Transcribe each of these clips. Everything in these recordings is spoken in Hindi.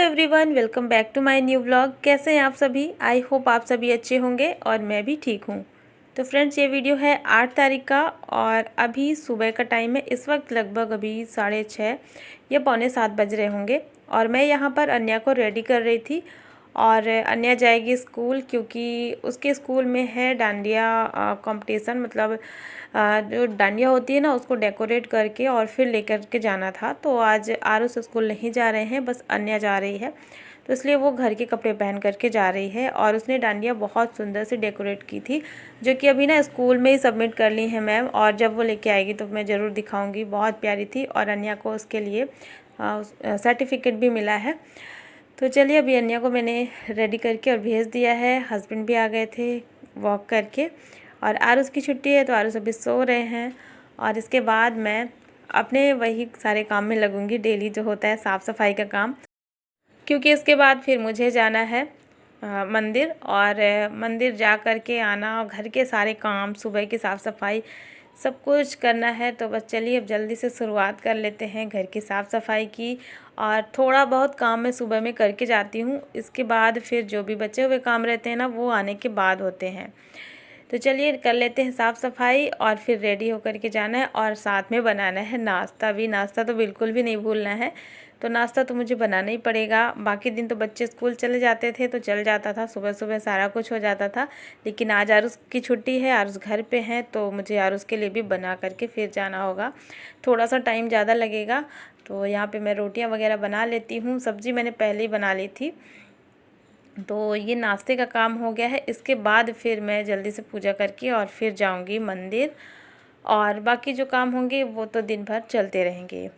Everyone, welcome back to my new vlog. कैसे हैं आप सभी? आई होप आप सभी अच्छे होंगे और मैं भी ठीक हूँ। तो फ्रेंड्स, ये वीडियो है 8 तारीख का और अभी सुबह का टाइम है। इस वक्त लगभग अभी 6:30 या पौने 7 बज रहे होंगे और मैं यहाँ पर अन्या को रेडी कर रही थी। और अन्या जाएगी स्कूल क्योंकि उसके स्कूल में है डांडिया कंपटीशन। मतलब जो डांडिया होती है ना, उसको डेकोरेट करके और फिर लेकर के जाना था। तो आज आरुष स्कूल नहीं जा रहे हैं, बस अन्या जा रही है। तो इसलिए वो घर के कपड़े पहन करके जा रही है और उसने डांडिया बहुत सुंदर से डेकोरेट की थी, जो कि अभी ना स्कूल में ही सबमिट कर ली है मैम। और जब वो लेके आएगी तो मैं ज़रूर दिखाऊंगी। बहुत प्यारी थी और अन्या को उसके लिए सर्टिफिकेट भी मिला है। तो चलिए, अभी अन्या को मैंने रेडी करके और भेज दिया है। हस्बैंड भी आ गए थे वॉक करके और आरुष की छुट्टी है तो आरुष अभी सो रहे हैं। और इसके बाद मैं अपने वही सारे काम में लगूंगी, डेली जो होता है साफ़ सफाई का काम, क्योंकि इसके बाद फिर मुझे जाना है मंदिर। और मंदिर जा कर के आना और घर के सारे काम, सुबह की साफ़ सफाई सब कुछ करना है। तो बस चलिए अब जल्दी से शुरुआत कर लेते हैं घर की साफ़ सफाई की। और थोड़ा बहुत काम मैं सुबह में करके जाती हूँ, इसके बाद फिर जो भी बचे हुए काम रहते हैं ना, वो आने के बाद होते हैं। तो चलिए कर लेते हैं साफ़ सफाई और फिर रेडी होकर के जाना है और साथ में बनाना है नाश्ता भी। नाश्ता तो बिल्कुल भी नहीं भूलना है। तो नाश्ता तो मुझे बनाना ही पड़ेगा। बाकी दिन तो बच्चे स्कूल चले जाते थे तो चल जाता था, सुबह सुबह सारा कुछ हो जाता था। लेकिन आज आरुष की छुट्टी है, आरुष घर पे हैं, तो मुझे आरुष के लिए भी बना करके फिर जाना होगा। थोड़ा सा टाइम ज़्यादा लगेगा। तो यहाँ पे मैं रोटियाँ वगैरह बना लेती हूँ। सब्ज़ी मैंने पहले ही बना ली थी। तो ये नाश्ते का काम हो गया है। इसके बाद फिर मैं जल्दी से पूजा करके और फिर जाऊंगी मंदिर। और बाकी जो काम होंगे वो तो दिन भर चलते रहेंगे।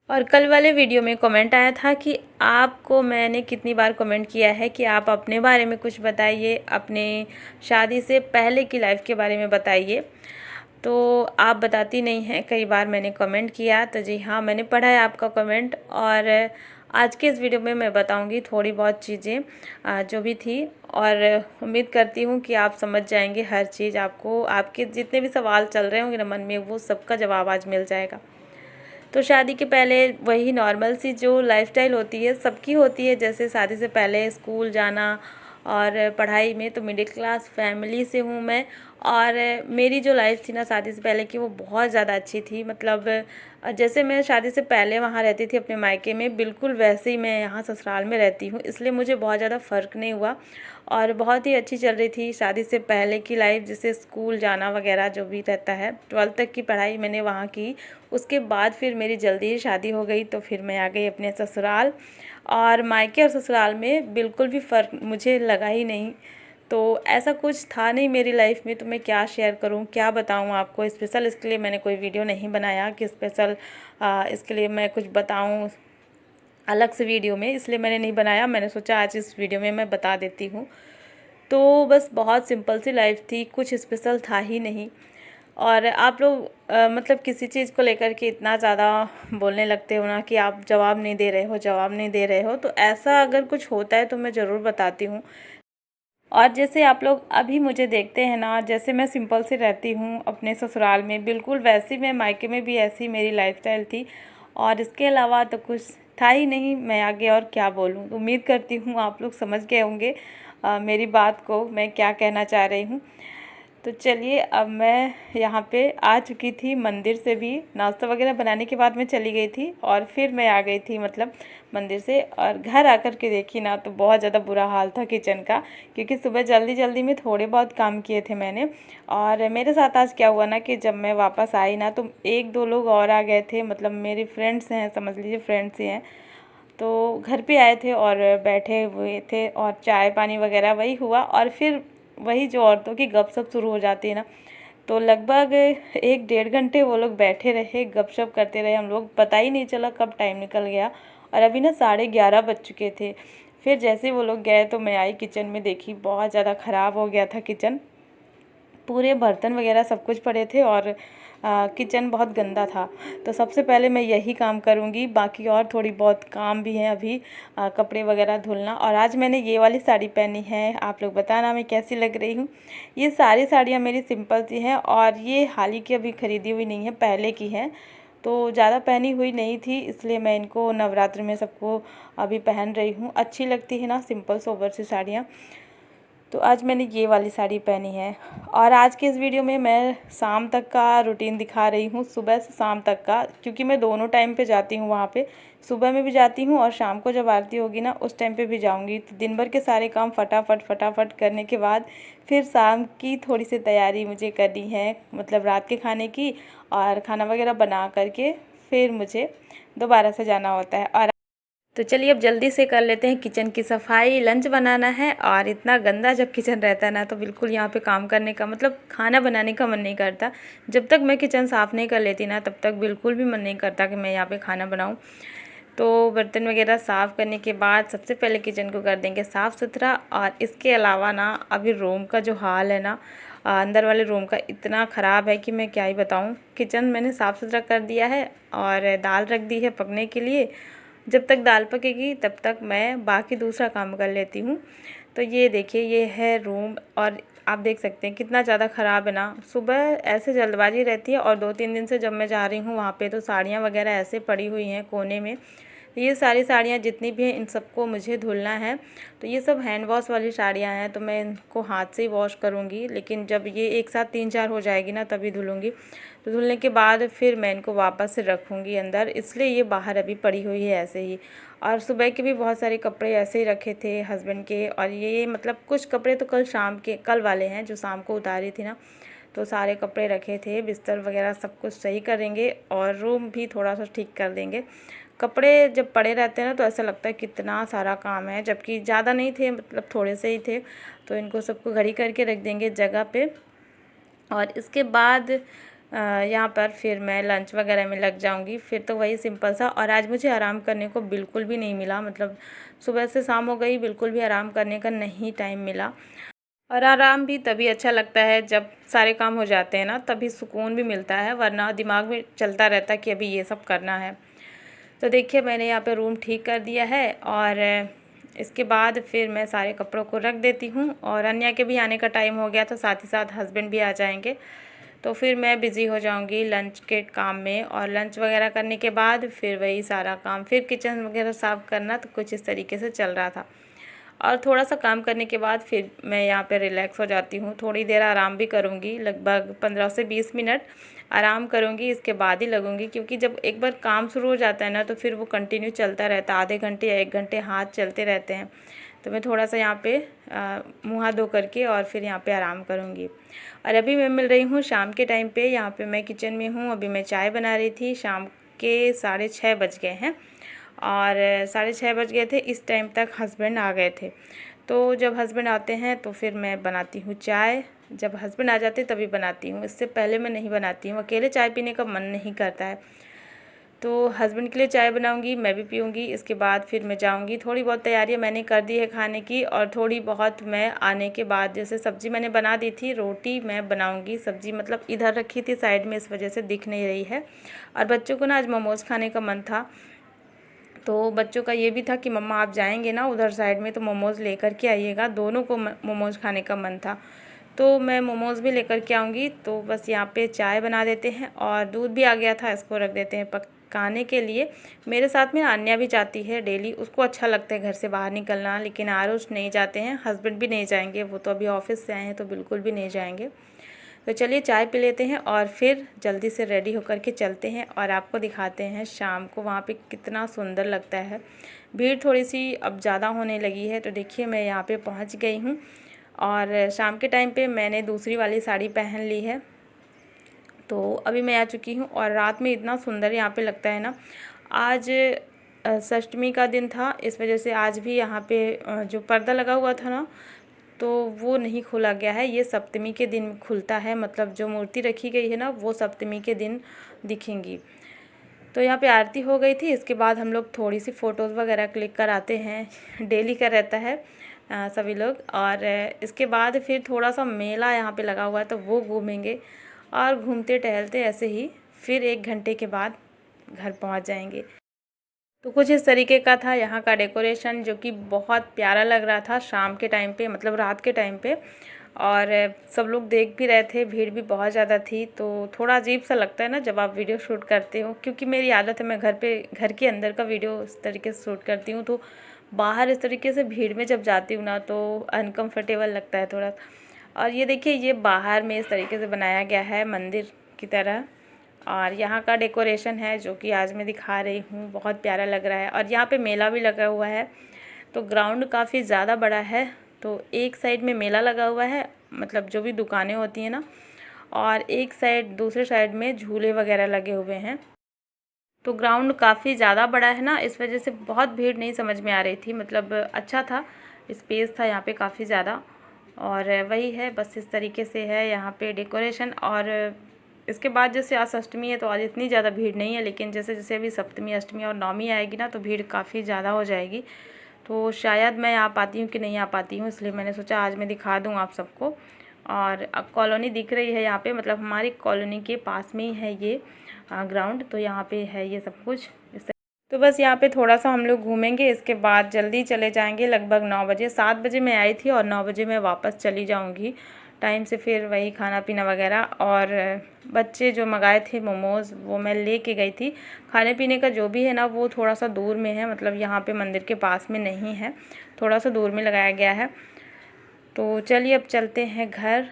और कल वाले वीडियो में कमेंट आया था कि आपको मैंने कितनी बार कमेंट किया है कि आप अपने बारे में कुछ बताइए, अपने शादी से पहले की लाइफ के बारे में बताइए। तो आप बताती नहीं हैं, कई बार मैंने कमेंट किया। तो जी हाँ, मैंने पढ़ा है आपका कमेंट और आज के इस वीडियो में मैं बताऊंगी थोड़ी बहुत चीज़ें जो भी थी। और उम्मीद करती हूँ कि आप समझ जाएंगे हर चीज़। आपको आपके जितने भी सवाल चल रहे होंगे ना मन में, वो सबका जवाब आज मिल जाएगा। तो शादी के पहले वही नॉर्मल सी जो लाइफस्टाइल होती है, सबकी होती है। जैसे शादी से पहले स्कूल जाना और पढ़ाई में, तो मिडिल क्लास फैमिली से हूँ मैं। और मेरी जो लाइफ थी ना शादी से पहले की, वो बहुत ज़्यादा अच्छी थी। मतलब जैसे मैं शादी से पहले वहाँ रहती थी अपने मायके में, बिल्कुल वैसे ही मैं यहाँ ससुराल में रहती हूँ। इसलिए मुझे बहुत ज़्यादा फ़र्क नहीं हुआ और बहुत ही अच्छी चल रही थी शादी से पहले की लाइफ। जैसे स्कूल जाना वगैरह जो भी रहता है, 12th तक की पढ़ाई मैंने वहाँ की। उसके बाद फिर मेरी जल्दी ही शादी हो गई, तो फिर मैं आ गई अपने ससुराल। और मायके और ससुराल में बिल्कुल भी फ़र्क मुझे लगा ही नहीं। तो ऐसा कुछ था नहीं मेरी लाइफ में। तो मैं क्या शेयर करूं, क्या बताऊं आपको स्पेशल। इसके लिए मैंने कोई वीडियो नहीं बनाया कि स्पेशल इसके लिए मैं कुछ बताऊं अलग से वीडियो में, इसलिए मैंने नहीं बनाया। मैंने सोचा आज इस वीडियो में मैं बता देती हूँ। तो बस बहुत सिंपल सी लाइफ थी, कुछ स्पेशल था ही नहीं। और आप लोग मतलब किसी चीज़ को लेकर के इतना ज़्यादा बोलने लगते हो ना कि आप जवाब नहीं दे रहे हो, जवाब नहीं दे रहे हो। तो ऐसा अगर कुछ होता है तो मैं ज़रूर बताती हूँ। और जैसे आप लोग अभी मुझे देखते हैं ना, जैसे मैं सिंपल से रहती हूँ अपने ससुराल में, बिल्कुल वैसी मैं मायके में भी ऐसी मेरी लाइफस्टाइल थी। और इसके अलावा तो कुछ था ही नहीं। मैं आगे और क्या बोलूँ। तो उम्मीद करती हूँ आप लोग समझ गए होंगे मेरी बात को, मैं क्या कहना चाह रही हूँ। तो चलिए, अब मैं यहाँ पे आ चुकी थी मंदिर से भी। नाश्ता वगैरह बनाने के बाद मैं चली गई थी और फिर मैं आ गई थी मतलब मंदिर से। और घर आकर के देखी ना, तो बहुत ज़्यादा बुरा हाल था किचन का, क्योंकि सुबह जल्दी जल्दी में थोड़े बहुत काम किए थे मैंने। और मेरे साथ आज क्या हुआ ना कि जब मैं वापस आई ना, तो एक दो लोग और आ गए थे। मतलब मेरे फ्रेंड्स हैं, समझ लीजिए फ्रेंड्स ही हैं। तो घर पे आए थे और बैठे हुए थे और चाय पानी वगैरह वही हुआ। और फिर वही जो औरतों की गपशप शुरू हो जाती है ना, तो लगभग 1-1.5 घंटे वो लोग बैठे रहे, गपशप करते रहे हम लोग। पता ही नहीं चला कब टाइम निकल गया। और अभी ना 11:30 बज चुके थे। फिर जैसे वो लोग गए तो मैं आई किचन में, देखी बहुत ज़्यादा ख़राब हो गया था किचन। पूरे बर्तन वगैरह सब कुछ पड़े थे और किचन बहुत गंदा था। तो सबसे पहले मैं यही काम करूँगी। बाकी और थोड़ी बहुत काम भी हैं अभी, कपड़े वगैरह धुलना। और आज मैंने ये वाली साड़ी पहनी है, आप लोग बताना मैं कैसी लग रही हूँ। ये सारी साड़ियाँ मेरी सिंपल सी हैं और ये हाल ही की अभी ख़रीदी हुई नहीं है, पहले की है। तो ज़्यादा पहनी हुई नहीं थी, इसलिए मैं इनको नवरात्र में सबको अभी पहन रही हूँ। अच्छी लगती है ना सिंपल सोबर सी साड़ियाँ। तो आज मैंने ये वाली साड़ी पहनी है। और आज के इस वीडियो में मैं शाम तक का रूटीन दिखा रही हूँ, सुबह से शाम तक का, क्योंकि मैं दोनों टाइम पे जाती हूँ वहाँ पे। सुबह में भी जाती हूँ और शाम को जब आरती होगी ना उस टाइम पे भी जाऊँगी। तो दिन भर के सारे काम फटाफट फटाफट करने के बाद फिर शाम की थोड़ी सी तैयारी मुझे करनी है, मतलब रात के खाने की, और खाना वगैरह बना करके फिर मुझे दोबारा से जाना होता है। और तो चलिए अब जल्दी से कर लेते हैं किचन की सफाई। लंच बनाना है और इतना गंदा जब किचन रहता है ना तो बिल्कुल यहाँ पे काम करने का, मतलब खाना बनाने का मन नहीं करता। जब तक मैं किचन साफ़ नहीं कर लेती ना तब तक बिल्कुल भी मन नहीं करता कि मैं यहाँ पे खाना बनाऊँ। तो बर्तन वगैरह साफ़ करने के बाद सबसे पहले किचन को कर देंगे साफ़ सुथरा। और इसके अलावा ना अभी रूम का जो हाल है ना, अंदर वाले रूम का इतना ख़राब है कि मैं क्या ही बताऊँ। किचन मैंने साफ़ सुथरा कर दिया है और दाल रख दी है पकने के लिए। जब तक दाल पकेगी तब तक मैं बाकी दूसरा काम कर लेती हूँ। तो ये देखिए, ये है रूम और आप देख सकते हैं कितना ज़्यादा ख़राब है ना। सुबह ऐसे जल्दबाजी रहती है और 2-3 दिन से जब मैं जा रही हूँ वहाँ पे तो साड़ियाँ वगैरह ऐसे पड़ी हुई हैं कोने में। ये सारी साड़ियाँ जितनी भी हैं इन सबको मुझे धुलना है। तो ये सब हैंड वॉश वाली साड़ियाँ हैं तो मैं इनको हाथ से ही वॉश करूँगी, लेकिन जब ये एक साथ 3-4 हो जाएगी ना तभी धुलूँगी। तो धुलने के बाद फिर मैं इनको वापस से रखूँगी अंदर, इसलिए ये बाहर अभी पड़ी हुई है ऐसे ही। और सुबह के भी बहुत सारे कपड़े ऐसे ही रखे थे हस्बैंड के, और ये मतलब कुछ कपड़े तो कल वाले हैं जो शाम को उतारी थी ना। तो सारे कपड़े रखे थे, बिस्तर वगैरह सब कुछ सही करेंगे और रूम भी थोड़ा सा ठीक कर देंगे। कपड़े जब पड़े रहते हैं ना तो ऐसा लगता है कितना सारा काम है, जबकि ज़्यादा नहीं थे, मतलब थोड़े से ही थे। तो इनको सबको घड़ी करके रख देंगे जगह पे। और इसके बाद यहाँ पर फिर मैं लंच वगैरह में लग जाऊँगी। फिर तो वही सिंपल सा। और आज मुझे आराम करने को बिल्कुल भी नहीं मिला, मतलब सुबह से शाम हो गई, बिल्कुल भी आराम करने का नहीं टाइम मिला। और आराम भी तभी अच्छा लगता है जब सारे काम हो जाते हैं ना, तभी सुकून भी मिलता है, वरना दिमाग में चलता रहता है कि अभी ये सब करना है। तो देखिए मैंने यहाँ पे रूम ठीक कर दिया है और इसके बाद फिर मैं सारे कपड़ों को रख देती हूँ। और अन्या के भी आने का टाइम हो गया तो साथ ही साथ हस्बैंड भी आ जाएंगे। तो फिर मैं बिज़ी हो जाऊँगी लंच के काम में। और लंच वगैरह करने के बाद फिर वही सारा काम, फिर किचन वगैरह साफ़ करना। तो कुछ इस तरीके से चल रहा था। और थोड़ा सा काम करने के बाद फिर मैं यहाँ पे रिलैक्स हो जाती हूँ, थोड़ी देर आराम भी करूँगी, लगभग 15 से 20 मिनट आराम करूँगी, इसके बाद ही लगूँगी। क्योंकि जब एक बार काम शुरू हो जाता है ना तो फिर वो कंटिन्यू चलता रहता है, आधे घंटे या 1 घंटे हाथ चलते रहते हैं। तो मैं थोड़ा सा यहाँ पे मुँह हाथ धो करके और फिर यहाँ पे आराम करूँगी। और अभी मैं मिल रही हूँ शाम के टाइम पे, यहाँ पे मैं किचन में हूँ। अभी मैं चाय बना रही थी, शाम के 6:30 बज गए हैं और 6:30 बज गए थे। इस टाइम तक हस्बैंड आ गए थे। तो जब हस्बैंड आते हैं तो फिर मैं बनाती हूँ चाय। जब हस्बैंड आ जाते तभी बनाती हूँ, इससे पहले मैं नहीं बनाती हूँ। अकेले चाय पीने का मन नहीं करता है। तो हस्बैंड के लिए चाय बनाऊंगी, मैं भी पीऊंगी। इसके बाद फिर मैं जाऊंगी, थोड़ी बहुत तैयारियां मैंने कर दी है खाने की, और थोड़ी बहुत मैं आने के बाद, जैसे सब्ज़ी मैंने बना दी थी, रोटी मैं बनाऊंगी। सब्ज़ी मतलब इधर रखी थी साइड में, इस वजह से दिख नहीं रही है। और बच्चों को ना आज मोमोज़ खाने का मन था, तो बच्चों का ये भी था कि मम्मा आप जाएंगे ना उधर साइड में तो मोमोज़ लेकर के आइएगा। दोनों को मोमोज़ खाने का मन था, तो मैं मोमोज़ भी लेकर के आऊँगी। तो बस यहाँ पे चाय बना देते हैं और दूध भी आ गया था, इसको रख देते हैं पकाने के लिए। मेरे साथ में अन्या भी जाती है डेली, उसको अच्छा लगता है घर से बाहर निकलना, लेकिन आरुष नहीं जाते हैं, हस्बैंड भी नहीं जाएंगे, वो तो अभी ऑफिस से आए हैं तो बिल्कुल भी नहीं जाएंगे। तो चलिए चाय पी लेते हैं और फिर जल्दी से रेडी होकर के चलते हैं और आपको दिखाते हैं शाम को वहाँ पे कितना सुंदर लगता है। भीड़ थोड़ी सी अब ज़्यादा होने लगी है। तो देखिए मैं यहाँ पे पहुँच गई हूँ और शाम के टाइम पे मैंने दूसरी वाली साड़ी पहन ली है। तो अभी मैं आ चुकी हूँ और रात में इतना सुंदर यहाँ पे लगता है ना। आज षष्टमी का दिन था, इस वजह से आज भी यहाँ पे जो पर्दा लगा हुआ था ना तो वो नहीं खोला गया है। ये सप्तमी के दिन खुलता है, मतलब जो मूर्ति रखी गई है ना वो सप्तमी के दिन दिखेंगी। तो यहाँ पे आरती हो गई थी, इसके बाद हम लोग थोड़ी सी फ़ोटोज़ वगैरह क्लिक कराते हैं, डेली का रहता है सभी लोग। और इसके बाद फिर थोड़ा सा मेला यहाँ पे लगा हुआ है तो वो घूमेंगे, और घूमते टहलते ऐसे ही फिर 1 घंटे के बाद घर पहुँच जाएंगे। तो कुछ इस तरीके का था यहाँ का डेकोरेशन, जो कि बहुत प्यारा लग रहा था शाम के टाइम पे, मतलब रात के टाइम पे। और सब लोग देख भी रहे थे, भीड़ भी बहुत ज़्यादा थी। तो थोड़ा अजीब सा लगता है ना जब आप वीडियो शूट करते हो, क्योंकि मेरी आदत है मैं घर के अंदर का वीडियो इस तरीके से शूट करती हूँ। तो बाहर इस तरीके से भीड़ में जब जाती हूँ ना तो अनकम्फर्टेबल लगता है थोड़ा। और ये देखिए, ये बाहर में इस तरीके से बनाया गया है मंदिर की तरह, और यहाँ का डेकोरेशन है जो कि आज मैं दिखा रही हूँ, बहुत प्यारा लग रहा है। और यहाँ पे मेला भी लगा हुआ है। तो ग्राउंड काफ़ी ज़्यादा बड़ा है। तो एक साइड में मेला लगा हुआ है, मतलब जो भी दुकानें होती हैं ना, और एक साइड दूसरे साइड में झूले वगैरह लगे हुए हैं। तो ग्राउंड काफ़ी ज़्यादा बड़ा है ना, इस वजह से बहुत भीड़ नहीं समझ में आ रही थी, मतलब अच्छा था, स्पेस था यहाँ पे काफ़ी ज़्यादा। और वही है, बस इस तरीके से है यहाँ पे डेकोरेशन। और इसके बाद जैसे आज अष्टमी है तो आज इतनी ज़्यादा भीड़ नहीं है, लेकिन जैसे जैसे अभी सप्तमी, अष्टमी और नवमी आएगी ना तो भीड़ काफ़ी ज़्यादा हो जाएगी। तो शायद मैं आ पाती हूँ कि नहीं आ पाती हूँ, इसलिए मैंने सोचा आज मैं दिखा दूँ आप सबको। और अब कॉलोनी दिख रही है यहाँ पे, मतलब हमारी कॉलोनी के पास में ही है ये ग्राउंड। तो यहाँ पे है ये सब कुछ तो बस यहाँ पे थोड़ा सा हम लोग घूमेंगे, इसके बाद जल्दी चले जाएंगे। लगभग 9 बजे, 7 बजे मैं आई थी और 9 बजे मैं वापस चली जाऊँगी टाइम से। फिर वही खाना पीना वगैरह, और बच्चे जो मंगाए थे मोमोज़ वो मैं लेके गई थी। खाने पीने का जो भी है ना वो थोड़ा सा दूर में है, मतलब यहाँ पे मंदिर के पास में नहीं है, थोड़ा सा दूर में लगाया गया है। तो चलिए अब चलते हैं घर।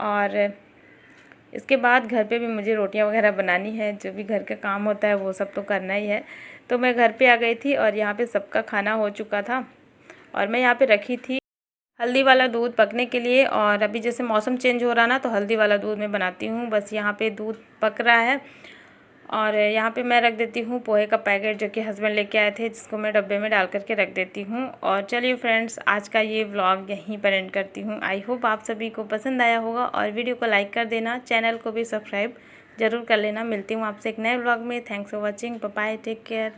और इसके बाद घर पे भी मुझे रोटियां वगैरह बनानी है, जो भी घर का काम होता है वो सब तो करना ही है। तो मैं घर पे आ गई थी और यहाँ पे सबका खाना हो चुका था, और मैं यहाँ पे रखी थी हल्दी वाला दूध पकने के लिए। और अभी जैसे मौसम चेंज हो रहा ना तो हल्दी वाला दूध मैं बनाती हूँ। बस यहाँ पे दूध पक रहा है, और यहाँ पे मैं रख देती हूँ पोहे का पैकेट जो कि हस्बैंड लेके आए थे, जिसको मैं डब्बे में डाल करके रख देती हूँ। और चलिए फ्रेंड्स, आज का ये व्लॉग यहीं पर एंड करती हूँ। आई होप आप सभी को पसंद आया होगा, और वीडियो को लाइक कर देना, चैनल को भी सब्सक्राइब ज़रूर कर लेना। मिलती हूँ आपसे एक नए व्लॉग में। Thanks for watching, bye bye, take care.